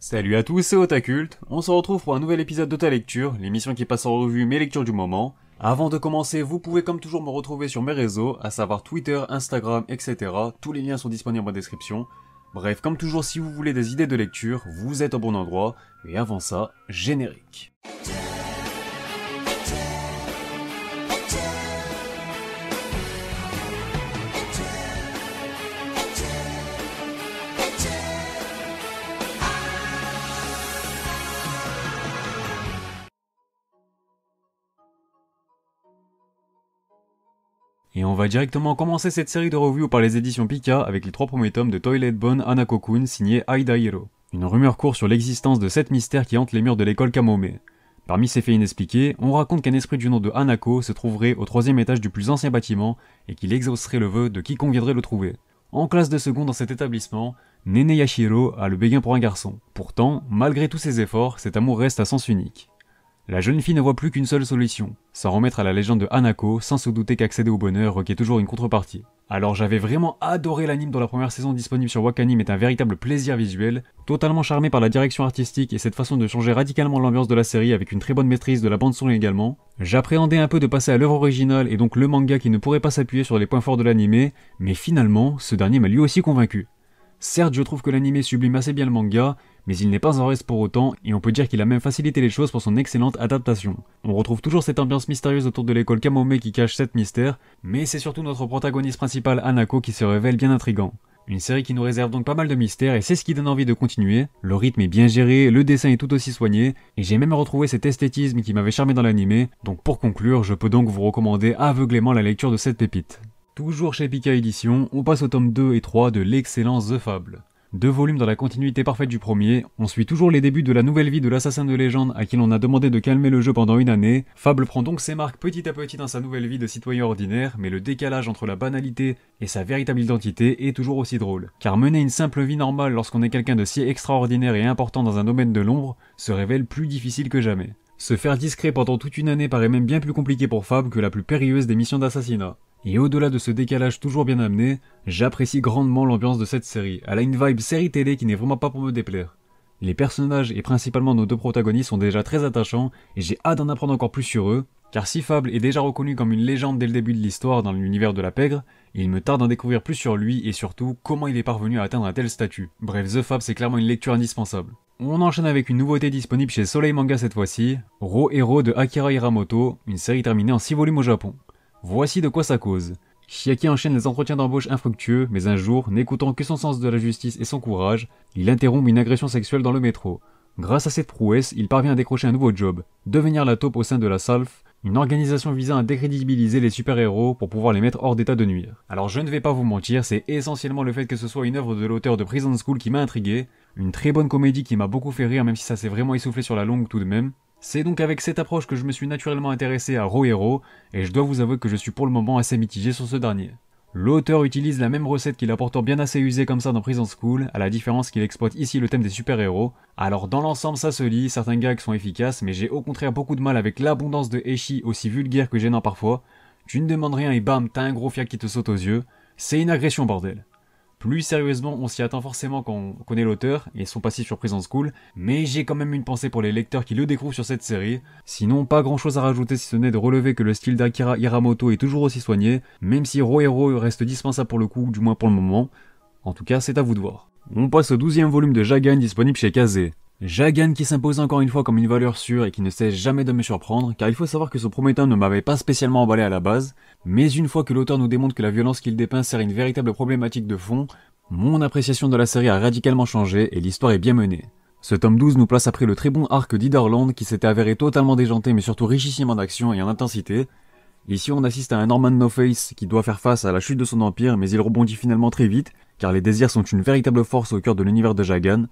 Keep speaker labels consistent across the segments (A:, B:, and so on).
A: Salut à tous, c'est Otakult. On se retrouve pour un nouvel épisode d'Otalecture, l'émission qui passe en revue mes lectures du moment. Avant de commencer, vous pouvez comme toujours me retrouver sur mes réseaux, à savoir Twitter, Instagram, etc. Tous les liens sont disponibles en description. Bref, comme toujours, si vous voulez des idées de lecture, vous êtes au bon endroit. Et avant ça, générique. Et on va directement commencer cette série de reviews par les éditions Pika avec les 3 premiers tomes de Toilet Bone Hanako-kun signé Aida Hiro. Une rumeur court sur l'existence de 7 mystères qui hantent les murs de l'école Kamome. Parmi ces faits inexpliqués, on raconte qu'un esprit du nom de Hanako se trouverait au 3e étage du plus ancien bâtiment et qu'il exaucerait le vœu de quiconque viendrait le trouver. En classe de seconde dans cet établissement, Nene Yashiro a le béguin pour un garçon. Pourtant, malgré tous ses efforts, cet amour reste à sens unique. La jeune fille ne voit plus qu'une seule solution, s'en remettre à la légende de Hanako sans se douter qu'accéder au bonheur requiert toujours une contrepartie. Alors j'avais vraiment adoré l'anime dont la première saison disponible sur Wakanim est un véritable plaisir visuel, totalement charmé par la direction artistique et cette façon de changer radicalement l'ambiance de la série avec une très bonne maîtrise de la bande son également. J'appréhendais un peu de passer à l'œuvre originale et donc le manga qui ne pourrait pas s'appuyer sur les points forts de l'anime, mais finalement, ce dernier m'a lui aussi convaincu. Certes, je trouve que l'anime sublime assez bien le manga, mais il n'est pas en reste pour autant, et on peut dire qu'il a même facilité les choses pour son excellente adaptation. On retrouve toujours cette ambiance mystérieuse autour de l'école Kamome qui cache 7 mystères, mais c'est surtout notre protagoniste principal Hanako qui se révèle bien intrigant. Une série qui nous réserve donc pas mal de mystères et c'est ce qui donne envie de continuer. Le rythme est bien géré, le dessin est tout aussi soigné, et j'ai même retrouvé cet esthétisme qui m'avait charmé dans l'anime, donc pour conclure, je peux donc vous recommander aveuglément la lecture de cette pépite. Toujours chez Pika Édition, on passe au tome 2 et 3 de l'excellent The Fable. 2 volumes dans la continuité parfaite du premier, on suit toujours les débuts de la nouvelle vie de l'assassin de légende à qui l'on a demandé de calmer le jeu pendant une année. Fable prend donc ses marques petit à petit dans sa nouvelle vie de citoyen ordinaire, mais le décalage entre la banalité et sa véritable identité est toujours aussi drôle. Car mener une simple vie normale lorsqu'on est quelqu'un de si extraordinaire et important dans un domaine de l'ombre se révèle plus difficile que jamais. Se faire discret pendant toute une année paraît même bien plus compliqué pour Fable que la plus périlleuse des missions d'assassinat. Et au-delà de ce décalage toujours bien amené, j'apprécie grandement l'ambiance de cette série. Elle a une vibe série télé qui n'est vraiment pas pour me déplaire. Les personnages et principalement nos 2 protagonistes sont déjà très attachants et j'ai hâte d'en apprendre encore plus sur eux, car si Fable est déjà reconnu comme une légende dès le début de l'histoire dans l'univers de la pègre, il me tarde d'en découvrir plus sur lui et surtout comment il est parvenu à atteindre un tel statut. Bref, The Fable c'est clairement une lecture indispensable. On enchaîne avec une nouveauté disponible chez Soleil Manga cette fois-ci, Ro Hero de Akira Hiramoto, une série terminée en 6 volumes au Japon. Voici de quoi ça cause. Chiaki enchaîne les entretiens d'embauche infructueux, mais un jour, n'écoutant que son sens de la justice et son courage, il interrompt une agression sexuelle dans le métro. Grâce à cette prouesse, il parvient à décrocher un nouveau job, devenir la taupe au sein de la SALF, une organisation visant à décrédibiliser les super-héros pour pouvoir les mettre hors d'état de nuire. Alors je ne vais pas vous mentir, c'est essentiellement le fait que ce soit une œuvre de l'auteur de Prison School qui m'a intrigué, une très bonne comédie qui m'a beaucoup fait rire même si ça s'est vraiment essoufflé sur la longue tout de même. C'est donc avec cette approche que je me suis naturellement intéressé à Ro Hero, et je dois vous avouer que je suis pour le moment assez mitigé sur ce dernier. L'auteur utilise la même recette qu'il a pourtant bien assez usée comme ça dans Prison School, à la différence qu'il exploite ici le thème des super-héros. Alors dans l'ensemble ça se lit, certains gags sont efficaces, mais j'ai au contraire beaucoup de mal avec l'abondance de Eshi aussi vulgaire que gênant parfois. Tu ne demandes rien et bam, t'as un gros fiac qui te saute aux yeux. C'est une agression bordel. Plus sérieusement, on s'y attend forcément quand on connaît l'auteur et son passif sur Prison School, mais j'ai quand même une pensée pour les lecteurs qui le découvrent sur cette série. Sinon, pas grand chose à rajouter si ce n'est de relever que le style d'Akira Hiramoto est toujours aussi soigné, même si Ro Hero reste dispensable pour le coup, du moins pour le moment. En tout cas, c'est à vous de voir. On passe au 12e volume de Jagan disponible chez Kazé. Jagan qui s'impose encore une fois comme une valeur sûre et qui ne cesse jamais de me surprendre, car il faut savoir que ce premier tome ne m'avait pas spécialement emballé à la base, mais une fois que l'auteur nous démontre que la violence qu'il dépeint sert à une véritable problématique de fond, mon appréciation de la série a radicalement changé et l'histoire est bien menée. Ce tome 12 nous place après le très bon arc d'Iderland qui s'était avéré totalement déjanté mais surtout richissime en action et en intensité. Ici on assiste à un Norman No Face qui doit faire face à la chute de son empire mais il rebondit finalement très vite, car les désirs sont une véritable force au cœur de l'univers de Jagan.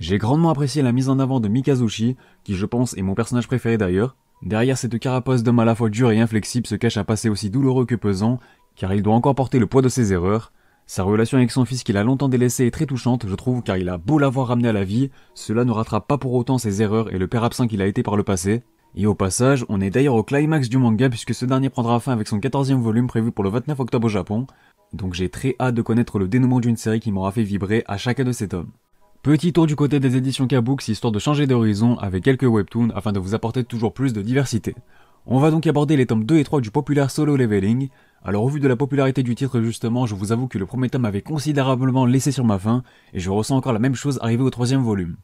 A: J'ai grandement apprécié la mise en avant de Mikazushi, qui je pense est mon personnage préféré d'ailleurs. Derrière cette carapace d'homme à la fois dur et inflexible se cache un passé aussi douloureux que pesant, car il doit encore porter le poids de ses erreurs. Sa relation avec son fils qu'il a longtemps délaissé est très touchante, je trouve, car il a beau l'avoir ramené à la vie, cela ne rattrape pas pour autant ses erreurs et le père absent qu'il a été par le passé. Et au passage, on est d'ailleurs au climax du manga puisque ce dernier prendra fin avec son 14e volume prévu pour le 29 octobre au Japon, donc j'ai très hâte de connaître le dénouement d'une série qui m'aura fait vibrer à chacun de ces tomes. Petit tour du côté des éditions K-Books histoire de changer d'horizon avec quelques webtoons afin de vous apporter toujours plus de diversité. On va donc aborder les tomes 2 et 3 du populaire Solo Leveling. Alors au vu de la popularité du titre justement, je vous avoue que le premier tome avait considérablement laissé sur ma faim, et je ressens encore la même chose arriver au troisième volume.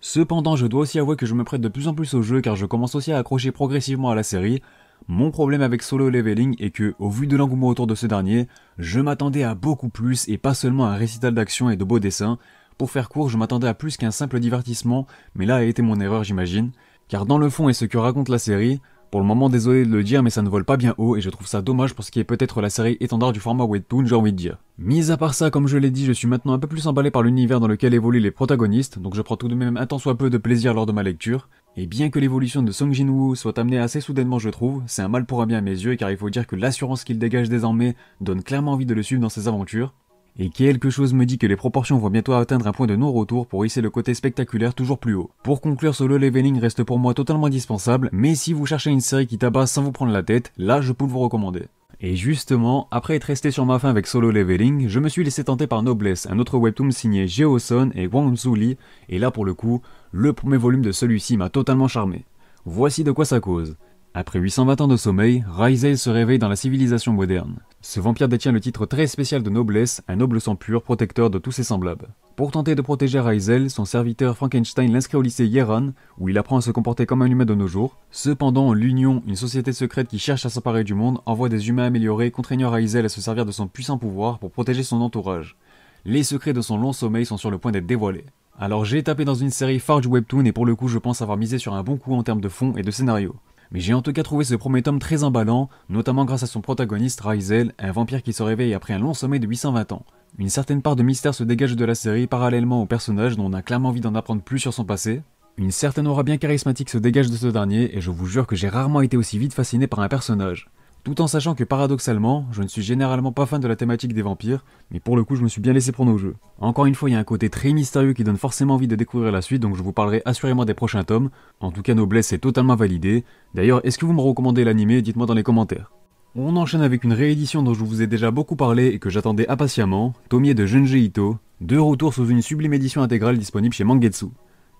A: Cependant, je dois aussi avouer que je me prête de plus en plus au jeu car je commence aussi à accrocher progressivement à la série. Mon problème avec Solo Leveling est que, au vu de l'engouement autour de ce dernier, je m'attendais à beaucoup plus et pas seulement à un récital d'action et de beaux dessins. Pour faire court, je m'attendais à plus qu'un simple divertissement, mais là a été mon erreur j'imagine. Car dans le fond et ce que raconte la série, pour le moment désolé de le dire mais ça ne vole pas bien haut et je trouve ça dommage pour ce qui est peut-être la série étendard du format webtoon j'ai envie de dire. Mis à part ça, comme je l'ai dit, je suis maintenant un peu plus emballé par l'univers dans lequel évoluent les protagonistes, donc je prends tout de même un tant soit peu de plaisir lors de ma lecture. Et bien que l'évolution de Song Jin-woo soit amenée assez soudainement je trouve, c'est un mal pour un bien à mes yeux car il faut dire que l'assurance qu'il dégage désormais donne clairement envie de le suivre dans ses aventures. Et quelque chose me dit que les proportions vont bientôt atteindre un point de non-retour pour hisser le côté spectaculaire toujours plus haut. Pour conclure, Solo Leveling reste pour moi totalement indispensable, mais si vous cherchez une série qui tabasse sans vous prendre la tête, là je peux vous recommander. Et justement, après être resté sur ma faim avec Solo Leveling, je me suis laissé tenter par Noblesse, un autre webtoon signé Jeo-son et Wang Su Lee, et là pour le coup, le premier volume de celui-ci m'a totalement charmé. Voici de quoi ça cause. Après 820 ans de sommeil, Raisel se réveille dans la civilisation moderne. Ce vampire détient le titre très spécial de noblesse, un noble sang pur, protecteur de tous ses semblables. Pour tenter de protéger Raisel, son serviteur Frankenstein l'inscrit au lycée Yeran, où il apprend à se comporter comme un humain de nos jours. Cependant, l'Union, une société secrète qui cherche à s'emparer du monde, envoie des humains améliorés contraignant Raisel à se servir de son puissant pouvoir pour protéger son entourage. Les secrets de son long sommeil sont sur le point d'être dévoilés. Alors j'ai tapé dans une série phare du webtoon et pour le coup je pense avoir misé sur un bon coup en termes de fond et de scénario. Mais j'ai en tout cas trouvé ce premier tome très emballant, notamment grâce à son protagoniste Raisel, un vampire qui se réveille après un long sommeil de 820 ans. Une certaine part de mystère se dégage de la série parallèlement au personnage dont on a clairement envie d'en apprendre plus sur son passé. Une certaine aura bien charismatique se dégage de ce dernier et je vous jure que j'ai rarement été aussi vite fasciné par un personnage. Tout en sachant que paradoxalement, je ne suis généralement pas fan de la thématique des vampires, mais pour le coup je me suis bien laissé prendre au jeu. Encore une fois, il y a un côté très mystérieux qui donne forcément envie de découvrir la suite, donc je vous parlerai assurément des prochains tomes. En tout cas, Noblesse est totalement validé. D'ailleurs, est-ce que vous me recommandez l'anime? Dites-moi dans les commentaires. On enchaîne avec une réédition dont je vous ai déjà beaucoup parlé et que j'attendais impatiemment, Tomie de Junji Ito, de retour sous une sublime édition intégrale disponible chez Mangetsu.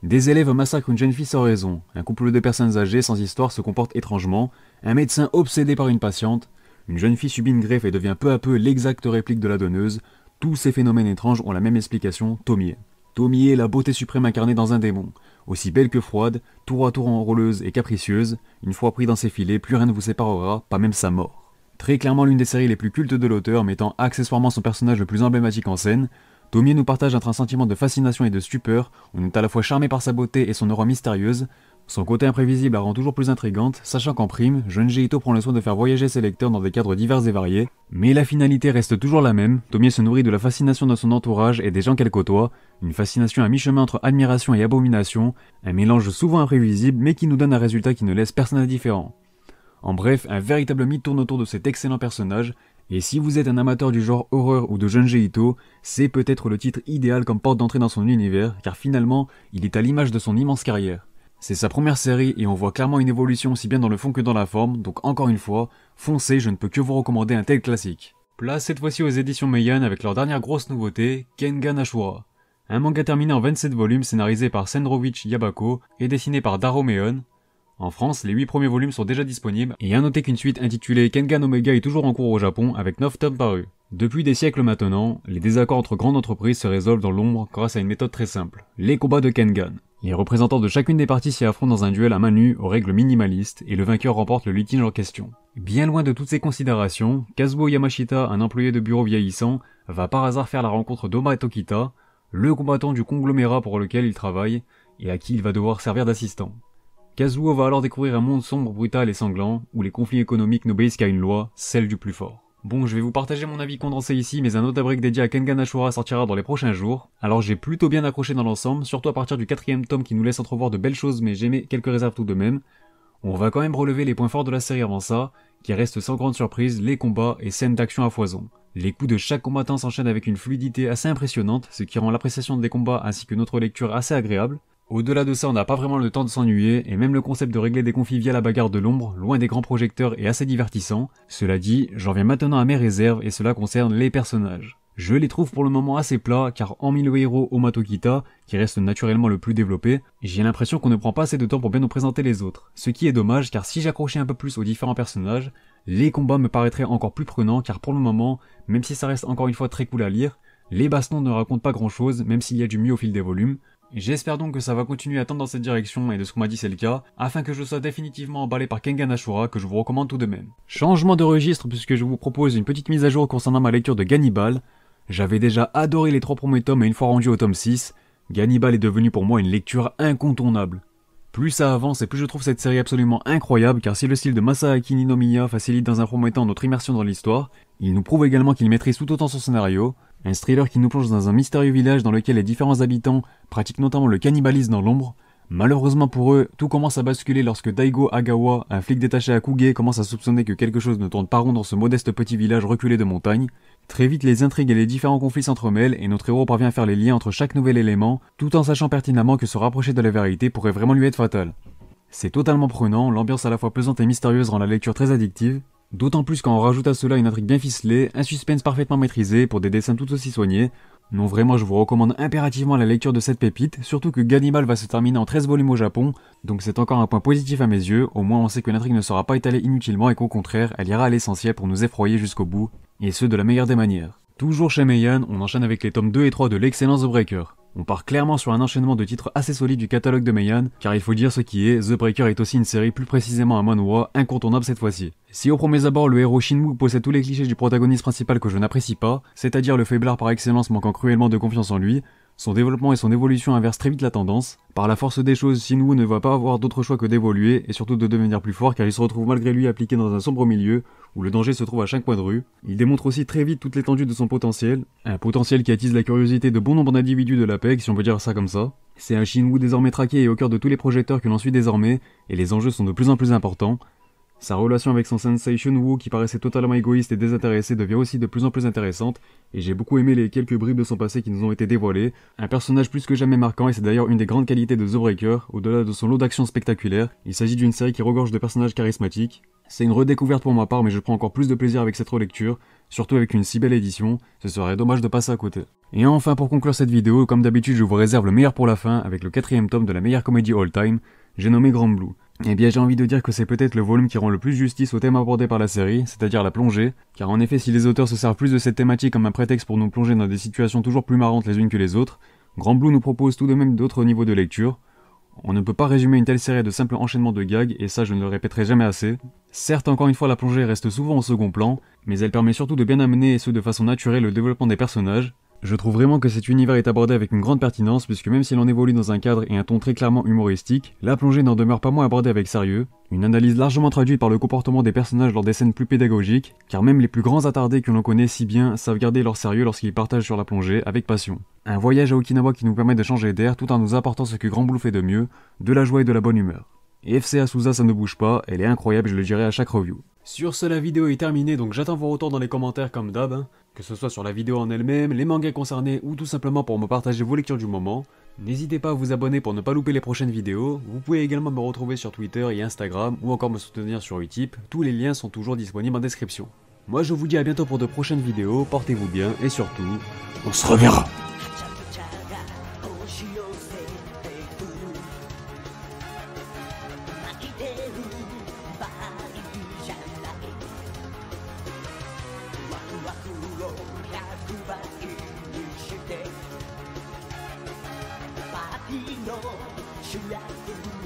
A: Des élèves massacrent une jeune fille sans raison, un couple de personnes âgées sans histoire se comporte étrangement, un médecin obsédé par une patiente, une jeune fille subit une greffe et devient peu à peu l'exacte réplique de la donneuse. Tous ces phénomènes étranges ont la même explication, Tomie. Tomie est la beauté suprême incarnée dans un démon, aussi belle que froide, tour à tour enrôleuse et capricieuse, une fois pris dans ses filets, plus rien ne vous séparera, pas même sa mort. Très clairement l'une des séries les plus cultes de l'auteur, mettant accessoirement son personnage le plus emblématique en scène, Tomie nous partage entre un sentiment de fascination et de stupeur, on est à la fois charmé par sa beauté et son aura mystérieuse. Son côté imprévisible la rend toujours plus intrigante, sachant qu'en prime, Junji Ito prend le soin de faire voyager ses lecteurs dans des cadres divers et variés. Mais la finalité reste toujours la même, Tomie se nourrit de la fascination de son entourage et des gens qu'elle côtoie, une fascination à mi-chemin entre admiration et abomination, un mélange souvent imprévisible mais qui nous donne un résultat qui ne laisse personne indifférent. En bref, un véritable mythe tourne autour de cet excellent personnage, et si vous êtes un amateur du genre horreur ou de Junji Ito, c'est peut-être le titre idéal comme porte d'entrée dans son univers, car finalement, il est à l'image de son immense carrière. C'est sa première série et on voit clairement une évolution aussi bien dans le fond que dans la forme, donc encore une fois, foncez, je ne peux que vous recommander un tel classique. Place cette fois-ci aux éditions Meian avec leur dernière grosse nouveauté, Kengan Ashura. Un manga terminé en 27 volumes scénarisé par Senrovic Yabako et dessiné par Daro Meon. En France, les 8 premiers volumes sont déjà disponibles, et à noter qu'une suite intitulée Kengan Omega est toujours en cours au Japon, avec 9 tomes parus. Depuis des siècles maintenant, les désaccords entre grandes entreprises se résolvent dans l'ombre grâce à une méthode très simple, les combats de Kengan. Les représentants de chacune des parties s'y affrontent dans un duel à main nue aux règles minimalistes, et le vainqueur remporte le litige en question. Bien loin de toutes ces considérations, Kazuo Yamashita, un employé de bureau vieillissant, va par hasard faire la rencontre d'Oma Tokita, le combattant du conglomérat pour lequel il travaille, et à qui il va devoir servir d'assistant. Kazuo va alors découvrir un monde sombre, brutal et sanglant, où les conflits économiques n'obéissent qu'à une loi, celle du plus fort. Bon, je vais vous partager mon avis condensé ici, mais un autre break dédié à Kengan Ashura sortira dans les prochains jours. Alors j'ai plutôt bien accroché dans l'ensemble, surtout à partir du 4ème tome qui nous laisse entrevoir de belles choses, mais j'aimais quelques réserves tout de même. On va quand même relever les points forts de la série avant ça, qui restent sans grande surprise les combats et scènes d'action à foison. Les coups de chaque combattant s'enchaînent avec une fluidité assez impressionnante, ce qui rend l'appréciation des combats ainsi que notre lecture assez agréable. Au-delà de ça, on n'a pas vraiment le temps de s'ennuyer, et même le concept de régler des conflits via la bagarre de l'ombre, loin des grands projecteurs, est assez divertissant. Cela dit, j'en viens maintenant à mes réserves, et cela concerne les personnages. Je les trouve pour le moment assez plats, car hormis le héros Omatokita, qui reste naturellement le plus développé, j'ai l'impression qu'on ne prend pas assez de temps pour bien nous présenter les autres. Ce qui est dommage, car si j'accrochais un peu plus aux différents personnages, les combats me paraîtraient encore plus prenants, car pour le moment, même si ça reste encore une fois très cool à lire, les bastons ne racontent pas grand chose, même s'il y a du mieux au fil des volumes. J'espère donc que ça va continuer à tendre dans cette direction, et de ce qu'on m'a dit c'est le cas, afin que je sois définitivement emballé par Kengan Ashura, que je vous recommande tout de même. Changement de registre puisque je vous propose une petite mise à jour concernant ma lecture de Gannibal. J'avais déjà adoré les 3 premiers tomes et une fois rendu au tome 6, Gannibal est devenu pour moi une lecture incontournable. Plus ça avance et plus je trouve cette série absolument incroyable, car si le style de Masaaki Ninomiya facilite dans un premier temps notre immersion dans l'histoire, il nous prouve également qu'il maîtrise tout autant son scénario, un thriller qui nous plonge dans un mystérieux village dans lequel les différents habitants pratiquent notamment le cannibalisme dans l'ombre. Malheureusement pour eux, tout commence à basculer lorsque Daigo Agawa, un flic détaché à Kuge, commence à soupçonner que quelque chose ne tourne pas rond dans ce modeste petit village reculé de montagne. Très vite, les intrigues et les différents conflits s'entremêlent et notre héros parvient à faire les liens entre chaque nouvel élément, tout en sachant pertinemment que se rapprocher de la vérité pourrait vraiment lui être fatal. C'est totalement prenant, l'ambiance à la fois pesante et mystérieuse rend la lecture très addictive, d'autant plus quand on rajoute à cela une intrigue bien ficelée, un suspense parfaitement maîtrisé pour des dessins tout aussi soignés. Non, vraiment, je vous recommande impérativement la lecture de cette pépite, surtout que Gannibal va se terminer en 13 volumes au Japon, donc c'est encore un point positif à mes yeux, au moins on sait que l'intrigue ne sera pas étalée inutilement et qu'au contraire, elle ira à l'essentiel pour nous effroyer jusqu'au bout, et ce de la meilleure des manières. Toujours chez Meian, on enchaîne avec les tomes 2 et 3 de l'excellent The Breaker. On part clairement sur un enchaînement de titres assez solide du catalogue de Meian, car il faut dire ce qui est, The Breaker est aussi une série, plus précisément un manhwa, incontournable cette fois-ci. Si au premier abord le héros Shinwoo possède tous les clichés du protagoniste principal que je n'apprécie pas, c'est-à-dire le faiblard par excellence manquant cruellement de confiance en lui, son développement et son évolution inversent très vite la tendance. Par la force des choses, Shinwoo ne va pas avoir d'autre choix que d'évoluer, et surtout de devenir plus fort car il se retrouve malgré lui appliqué dans un sombre milieu, où le danger se trouve à chaque coin de rue. Il démontre aussi très vite toute l'étendue de son potentiel, un potentiel qui attise la curiosité de bon nombre d'individus de la PEG, si on peut dire ça comme ça. C'est un Shinwoo désormais traqué et au cœur de tous les projecteurs que l'on suit désormais, et les enjeux sont de plus en plus importants. Sa relation avec son sensei Shunwoo, qui paraissait totalement égoïste et désintéressé, devient aussi de plus en plus intéressante, et j'ai beaucoup aimé les quelques bribes de son passé qui nous ont été dévoilées. Un personnage plus que jamais marquant, et c'est d'ailleurs une des grandes qualités de The Breaker, au-delà de son lot d'actions spectaculaires. Il s'agit d'une série qui regorge de personnages charismatiques. C'est une redécouverte pour ma part, mais je prends encore plus de plaisir avec cette relecture, surtout avec une si belle édition, ce serait dommage de passer à côté. Et enfin, pour conclure cette vidéo, comme d'habitude je vous réserve le meilleur pour la fin, avec le 4ème tome de la meilleure comédie all-time, j'ai nommé Grand Blue. Eh bien j'ai envie de dire que c'est peut-être le volume qui rend le plus justice au thème abordé par la série, c'est-à-dire la plongée, car en effet si les auteurs se servent plus de cette thématique comme un prétexte pour nous plonger dans des situations toujours plus marrantes les unes que les autres, Grand Blue nous propose tout de même d'autres niveaux de lecture. On ne peut pas résumer une telle série à de simples enchaînements de gags, et ça je ne le répéterai jamais assez. Certes, encore une fois, la plongée reste souvent au second plan, mais elle permet surtout de bien amener, et ce de façon naturelle, le développement des personnages. Je trouve vraiment que cet univers est abordé avec une grande pertinence, puisque même si l'on évolue dans un cadre et un ton très clairement humoristique, la plongée n'en demeure pas moins abordée avec sérieux, une analyse largement traduite par le comportement des personnages lors des scènes plus pédagogiques, car même les plus grands attardés que l'on connaît si bien savent garder leur sérieux lorsqu'ils partagent sur la plongée avec passion. Un voyage à Okinawa qui nous permet de changer d'air tout en nous apportant ce que Grand Blue fait de mieux, de la joie et de la bonne humeur. Et FC Asusa ça ne bouge pas, elle est incroyable, je le dirai à chaque review. Sur ce, la vidéo est terminée, donc j'attends vos retours dans les commentaires comme d'hab, que ce soit sur la vidéo en elle-même, les mangas concernés ou tout simplement pour me partager vos lectures du moment. N'hésitez pas à vous abonner pour ne pas louper les prochaines vidéos, vous pouvez également me retrouver sur Twitter et Instagram ou encore me soutenir sur Utip, tous les liens sont toujours disponibles en description. Moi je vous dis à bientôt pour de prochaines vidéos, portez-vous bien et surtout, on se reverra.「主役